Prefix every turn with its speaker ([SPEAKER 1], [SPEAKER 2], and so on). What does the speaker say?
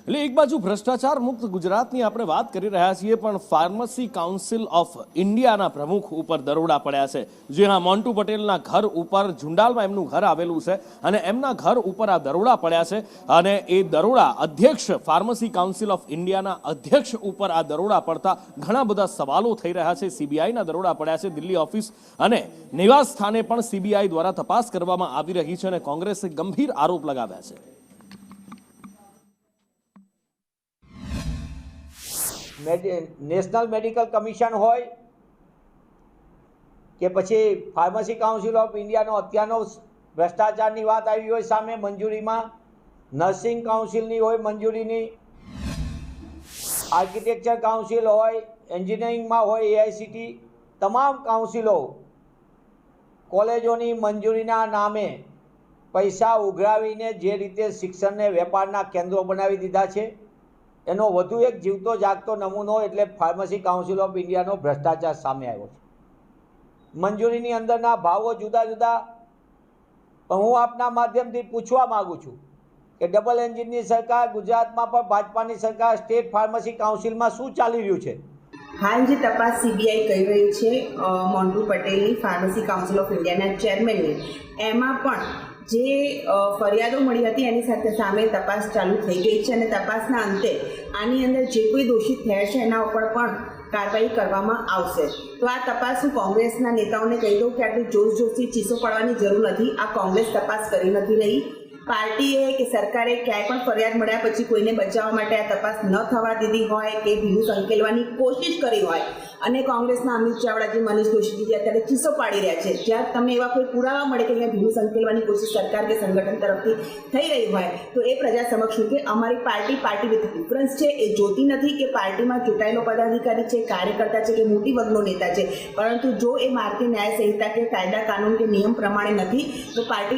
[SPEAKER 1] એટલે એક બાજુ ભ્રષ્ટાચાર મુક્ત ગુજરાતની આપણે વાત કરી રહ્યા છીએ, પણ ફાર્મસી કાઉન્સિલ ઓફ ઇન્ડિયાના પ્રમુખ ઉપર દરોડા પડ્યા છે। જે હા, મોન્ટુ પટેલના ઘર ઉપર ઝુંડાલમાં એમનું ઘર આવેલું છે અને એમના ઘર ઉપર આ દરોડા પડ્યા છે અને એ દરોડા અધ્યક્ષ ફાર્મસી કાઉન્સિલ ઓફ ઇન્ડિયાના અધ્યક્ષ ઉપર આ દરોડા પડતા ઘણા બધા સવાલો થઈ રહ્યા છે। સીબીઆઈના દરોડા પડ્યા છે। દિલ્હી ઓફિસ અને નિવાસ સ્થાને પણ સીબીઆઈ દ્વારા તપાસ કરવામાં આવી રહી છે અને કોંગ્રેસે ગંભીર આરોપ લગાવ્યા છે।
[SPEAKER 2] નેશનલ મેડિકલ કમિશન હોય કે પછી ફાર્મસી કાઉન્સિલ ઓફ ઇન્ડિયાનો અત્યારનો ભ્રષ્ટાચારની વાત આવી હોય સામે મંજૂરીમાં, નર્સિંગ કાઉન્સિલની હોય મંજૂરીની, આર્કિટેક્ચર કાઉન્સિલ હોય, એન્જિનિયરિંગમાં હોય એઆઈસીટી, તમામ કાઉન્સિલો કોલેજોની મંજૂરીના નામે પૈસા ઉઘરાવીને જે રીતે શિક્ષણને વેપારના કેન્દ્રો બનાવી દીધા છે, એનો વધુ એક જીવતો જાગતો નમૂનો એટલે ફાર્મસી કાઉન્સિલ ઓફ ઇન્ડિયાનો ભ્રષ્ટાચાર સામે આવ્યો છે। મંજૂરીની અંદરના ભાવો જુદા જુદા। હું આપના માધ્યમથી પૂછવા માગું છું કે ડબલ એન્જિનની સરકાર, ગુજરાતમાં પણ ભાજપાની સરકાર, સ્ટેટ ફાર્મસી કાઉન્સિલમાં શું ચાલી રહ્યું છે?
[SPEAKER 3] હાલ જે તપાસ સીબીઆઈ કરી રહી છે મોન્ટુ પટેલની ફાર્મસી કાઉન્સિલ ઓફ ઇન્ડિયાના ચેરમેનની, એમાં પણ જે ફરિયાદો મળી હતી એની સાથે સામે તપાસ ચાલુ થઈ ગઈ છે અને તપાસના અંતે આની અંદર જે કોઈ દોષિત થયા છે એના ઉપર પણ કાર્યવાહી કરવામાં આવશે। તો આ તપાસ હું કોંગ્રેસના નેતાઓને કહી દઉં કે આટલી જોશજોશથી ચીસો પડવાની જરૂર નથી। આ કોંગ્રેસ તપાસ કરી નથી રહી। પાર્ટીએ કે સરકારે ક્યાંય પણ ફરિયાદ મળ્યા પછી કોઈને બચાવવા માટે આ તપાસ ન થવા દીધી હોય કે ભીનું સંકેલવાની કોશિશ કરી હોય અને કોંગ્રેસના અમિત ચાવડાજી, મનીષ દોશીજી અત્યારે ચીસો પાડી રહ્યા છે, જ્યાં તમને એવા કોઈ પુરાવા મળે કે અહીંયા ભીનું સંકેલવાની કોશિશ સરકાર કે સંગઠન તરફથી થઈ રહી હોય તો એ પ્રજા સમક્ષ કે અમારી પાર્ટી વિથ ડિફરન્સ છે એ જોતી નથી કે પાર્ટીમાં ચૂંટાયેલો પદાધિકારી છે, કાર્યકર્તા છે કે મોટી વર્ગનો નેતા છે, પરંતુ જો એ ભારતીય ન્યાય સંહિતા કે કાયદા કાનૂન કે નિયમ પ્રમાણે નથી તો પાર્ટી